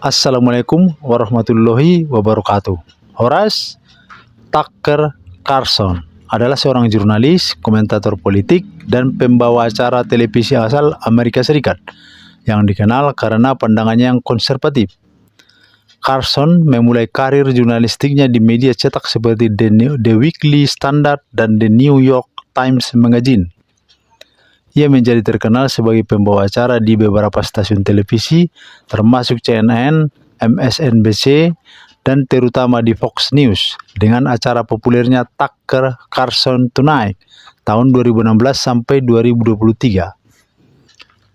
Assalamualaikum warahmatullahi wabarakatuh. Horace Tucker Carlson adalah seorang jurnalis, komentator politik, dan pembawa acara televisi asal Amerika Serikat yang dikenal karena pandangannya yang konservatif. Carlson memulai karir jurnalistiknya di media cetak seperti The Weekly Standard dan The New York Times Magazine. Ia menjadi terkenal sebagai pembawa acara di beberapa stasiun televisi, termasuk CNN, MSNBC, dan terutama di Fox News, dengan acara populernya Tucker Carlson Tonight tahun 2016 sampai 2023.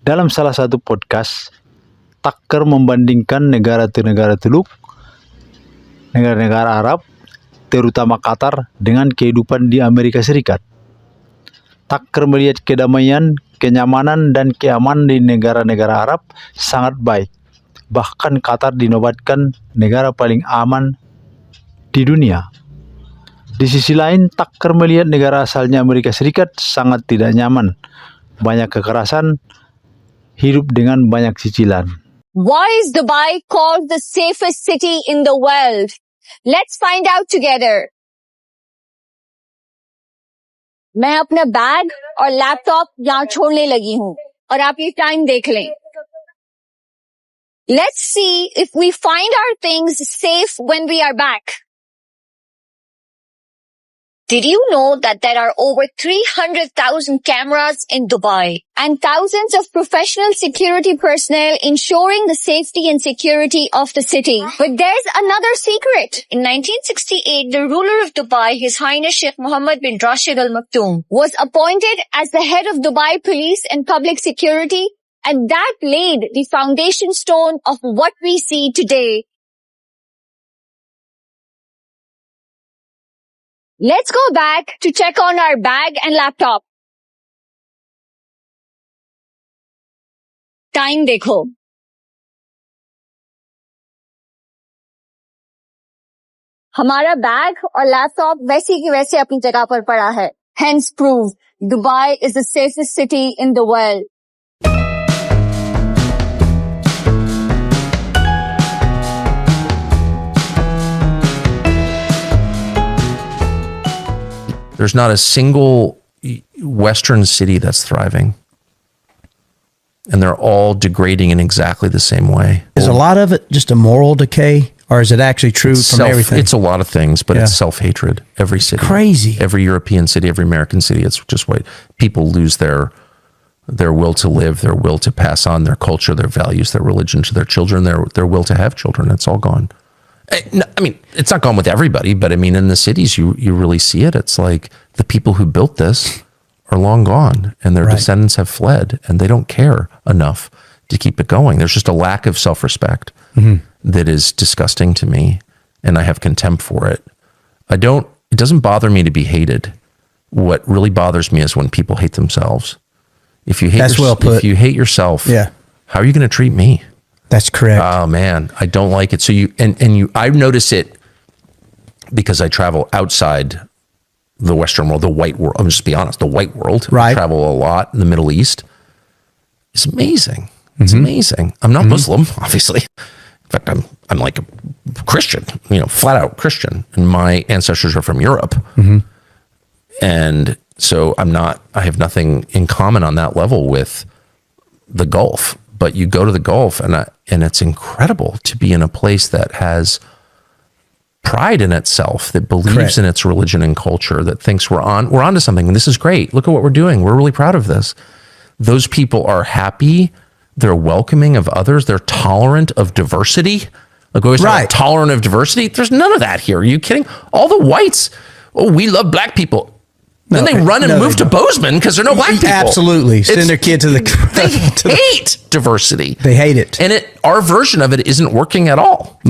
Dalam salah satu podcast, Tucker membandingkan negara-negara Teluk, negara-negara Arab, terutama Qatar, dengan kehidupan di Amerika Serikat. Tucker melihat kedamaian, kenyamanan, dan keamanan di negara-negara Arab sangat baik. Bahkan Qatar dinobatkan negara paling aman di dunia. Di sisi lain, Tucker melihat negara asalnya Amerika Serikat sangat tidak nyaman. Banyak kekerasan, hidup dengan banyak cicilan. Why is Dubai called the safest city in the world? Let's find out together. मैं अपना bag और laptop यहाँ छोड़ने लगी हूँ और आप ये टाइम देख लें. Let's see if we find our things safe when we are back. Did you know that there are over 300,000 cameras in Dubai and thousands of professional security personnel ensuring the safety and security of the city? But there's another secret. In 1968, the ruler of Dubai, His Highness Sheikh Mohammed bin Rashid Al Maktoum, was appointed as the head of Dubai Police and Public Security, and that laid the foundation stone of what we see today. Let's go back to check on our bag and laptop. Time देखो. हमारा bag और laptop वैसी की वैसे अपनी जगह पर पड़ा है. Hence prove Dubai is the safest city in the world. There's not a single Western city that's thriving. And they're all degrading in exactly the same way. Is a lot of it just a moral decay, or is it actually true from everything? It's a lot of things, but it's self-hatred. Every city. Crazy. Every European city, every American city, it's just what people lose their will to live, their will to pass on their culture, their values, their religion to their children, their will to have children. It's all gone. I mean, it's not gone with everybody, but I mean, in the cities, you really see it. It's like the people who built this are long gone and their descendants have fled and they don't care enough to keep it going. There's just a lack of self-respect that is disgusting to me, and I have contempt for it. It doesn't bother me to be hated. What really bothers me is when people hate themselves. If you hate, if you hate yourself, how are you going to treat me? That's correct. Oh man, I don't like it. So I notice it because I travel outside the Western world, the white world. I'm just be honest, the white world. Right. I travel a lot in the Middle East. It's amazing. It's amazing. I'm not Muslim, obviously. In fact, I'm like a Christian, flat out Christian, and my ancestors are from Europe. And so I have nothing in common on that level with the Gulf. But you go to the Gulf, and it's incredible to be in a place that has pride in itself, that believes in its religion and culture, that thinks we're onto something. And this is great. Look at what we're doing. We're really proud of this. Those people are happy. They're welcoming of others. They're tolerant of diversity. Like we always say, tolerant of diversity. There's none of that here. Are you kidding? All the whites, we love black people. Then they run and move to Bozeman because there are no black people. Absolutely. Send their kid to the... They hate diversity. They hate it. And our version of it isn't working at all.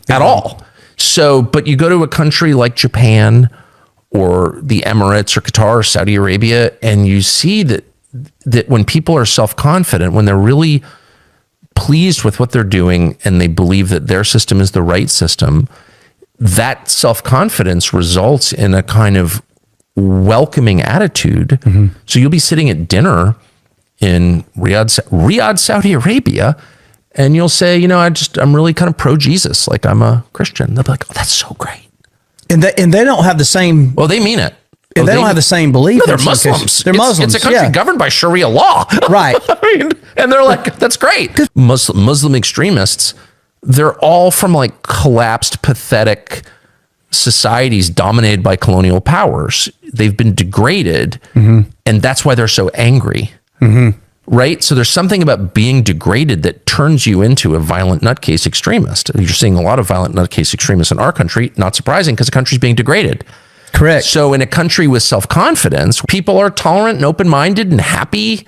At all. So, but you go to a country like Japan or the Emirates or Qatar or Saudi Arabia, and you see that when people are self-confident, when they're really pleased with what they're doing and they believe that their system is the right system, that self-confidence results in a kind of welcoming attitude. So you'll be sitting at dinner in Riyadh, Saudi Arabia, and you'll say, I'm really kind of pro Jesus, like I'm a Christian. They'll be like, oh, that's so great. And they don't have the same. Well, they mean it. And they don't have the same belief. No, they're Muslims. They're Muslims. It's a country governed by Sharia law. Right. And they're like, that's great. Muslim extremists, they're all from like collapsed, pathetic societies dominated by colonial powers. They've been degraded, and that's why they're so angry. Right? So there's something about being degraded that turns you into a violent nutcase extremist. You're seeing a lot of violent nutcase extremists in our country. Not surprising, because the country's being degraded. Correct. So in a country with self-confidence, people are tolerant and open-minded and happy.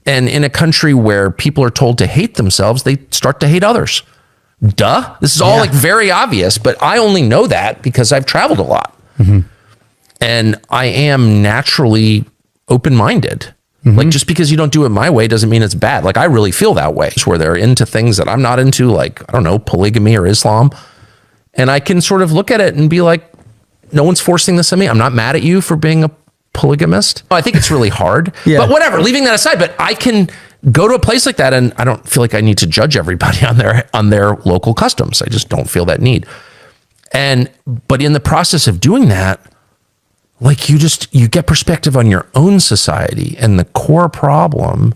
And in a country where people are told to hate themselves, they start to hate others. Duh. This is all like very obvious, but I only know that because I've traveled a lot. And I am naturally open-minded. Like, just because you don't do it my way doesn't mean it's bad. Like, I really feel that way. It's where they're into things that I'm not into, like, I don't know, polygamy or Islam. And I can sort of look at it and be like, no one's forcing this on me. I'm not mad at you for being a polygamist. I think it's really hard. But whatever, leaving that aside. But I can go to a place like that and I don't feel like I need to judge everybody on their local customs. I just don't feel that need. But in the process of doing that, like you get perspective on your own society. And the core problem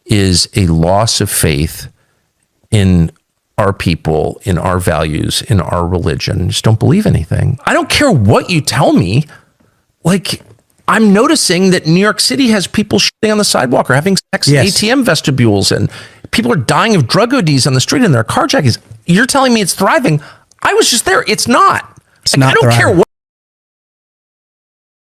is a loss of faith in our people, in our values, in our religion. Just don't believe anything. I don't care what you tell me. Like, I'm noticing that New York City has people shitting on the sidewalk or having sex in ATM vestibules, and people are dying of drug ODs on the street in their carjackings. You're telling me it's thriving. I was just there. It's not. I don't care what.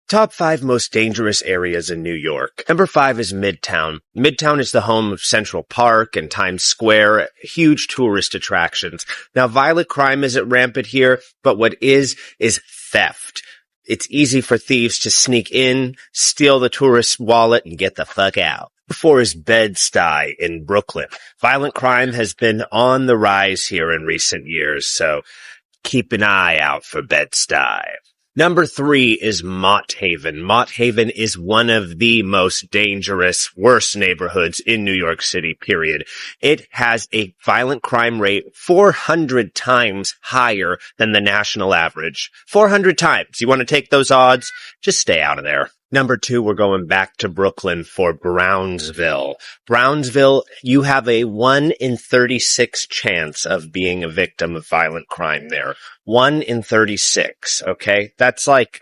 Top 5 most dangerous areas in New York. Number 5 is Midtown. Midtown is the home of Central Park and Times Square, huge tourist attractions. Now, violent crime isn't rampant here, but what is theft. It's easy for thieves to sneak in, steal the tourist's wallet, and get the fuck out. Number 4 is Bed-Stuy in Brooklyn. Violent crime has been on the rise here in recent years, so keep an eye out for Bed-Stuy. Number 3 is Mott Haven. Mott Haven is one of the most dangerous, worst neighborhoods in New York City, period. It has a violent crime rate 400 times higher than the national average. 400 times. You want to take those odds? Just stay out of there. Number 2, we're going back to Brooklyn for Brownsville. Brownsville, you have a 1 in 36 chance of being a victim of violent crime there. 1 in 36, okay? That's like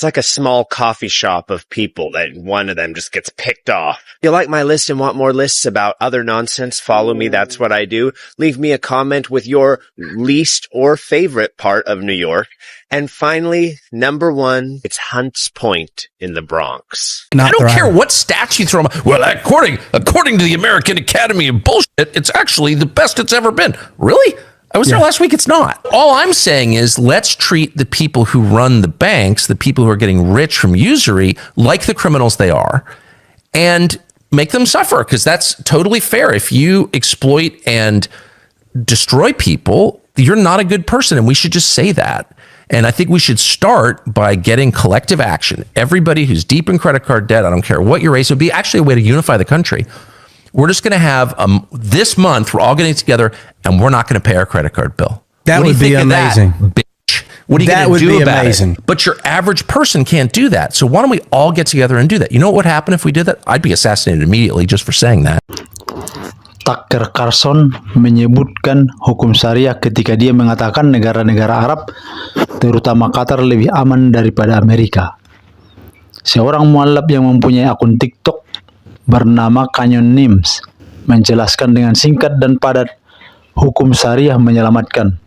a small coffee shop of people that one of them just gets picked off. If you like my list and want more lists about other nonsense, follow me. That's what I do. Leave me a comment with your least or favorite part of New York. And finally, number 1, it's Hunts Point in the Bronx. I don't care what stats you throw. Well, according to the American Academy of Bullshit, it's actually the best it's ever been. Really? I was there last week. It's not. All I'm saying is let's treat the people who run the banks, the people who are getting rich from usury, like the criminals they are, and make them suffer, because that's totally fair. If you exploit and destroy people, you're not a good person, and we should just say that. And I think we should start by getting collective action. Everybody who's deep in credit card debt, I don't care what your race, would be actually a way to unify the country. We're just going to have this month, we're all getting together and we're not going to pay our credit card bill. That would be amazing. Bitch? What are you going to do about it? But your average person can't do that. So why don't we all get together and do that? You know what would happen if we did that? I'd be assassinated immediately just for saying that. Tucker Carlson menyebutkan hukum syariah ketika dia mengatakan negara-negara Arab, terutama Qatar, lebih aman daripada Amerika. Seorang mualaf yang mempunyai akun TikTok bernama Canyon Nims menjelaskan dengan singkat dan padat hukum syariah menyelamatkan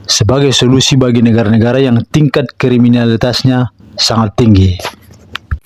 sebagai solusi bagi negara-negara yang tingkat kriminalitasnya sangat tinggi.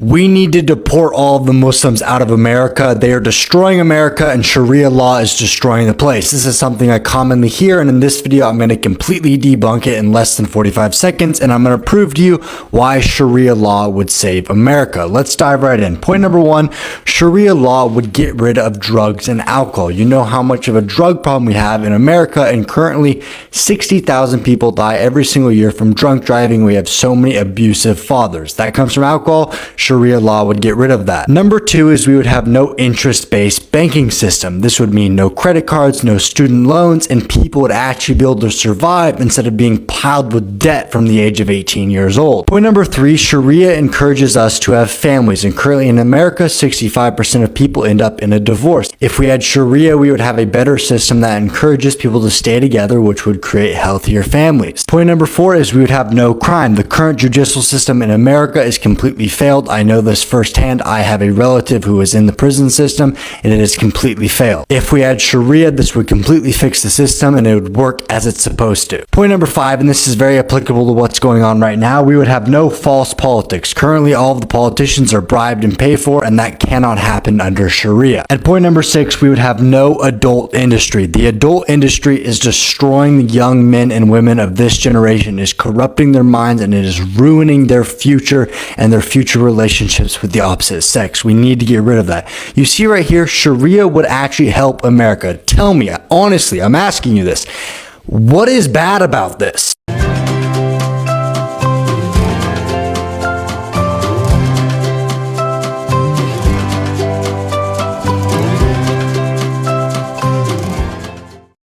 We need to deport all of the Muslims out of America. They are destroying America, and Sharia law is destroying the place. This is something I commonly hear, and in this video, I'm going to completely debunk it in less than 45 seconds, and I'm going to prove to you why Sharia law would save America. Let's dive right in. Point number 1, Sharia law would get rid of drugs and alcohol. You know how much of a drug problem we have in America, and currently 60,000 people die every single year from drunk driving. We have so many abusive fathers. That comes from alcohol. Sharia law would get rid of that. Number 2 is we would have no interest-based banking system. This would mean no credit cards, no student loans, and people would actually be able to survive instead of being piled with debt from the age of 18 years old. Point number 3, Sharia encourages us to have families, and currently in America, 65% of people end up in a divorce. If we had Sharia, we would have a better system that encourages people to stay together, which would create healthier families. Point number 4 is we would have no crime. The current judicial system in America is completely failed. I know this firsthand. I have a relative who is in the prison system, and it has completely failed. If we had Sharia, this would completely fix the system, and it would work as it's supposed to. Point number 5, and this is very applicable to what's going on right now, we would have no false politics. Currently, all of the politicians are bribed and paid for, and that cannot happen under Sharia. And point number 6, we would have no adult industry. The adult industry is destroying the young men and women of this generation, is corrupting their minds, and it is ruining their future and their future relationships with the opposite sex. We need to get rid of that. You see right here, Sharia would actually help America. Tell me, honestly, I'm asking you this. What is bad about this?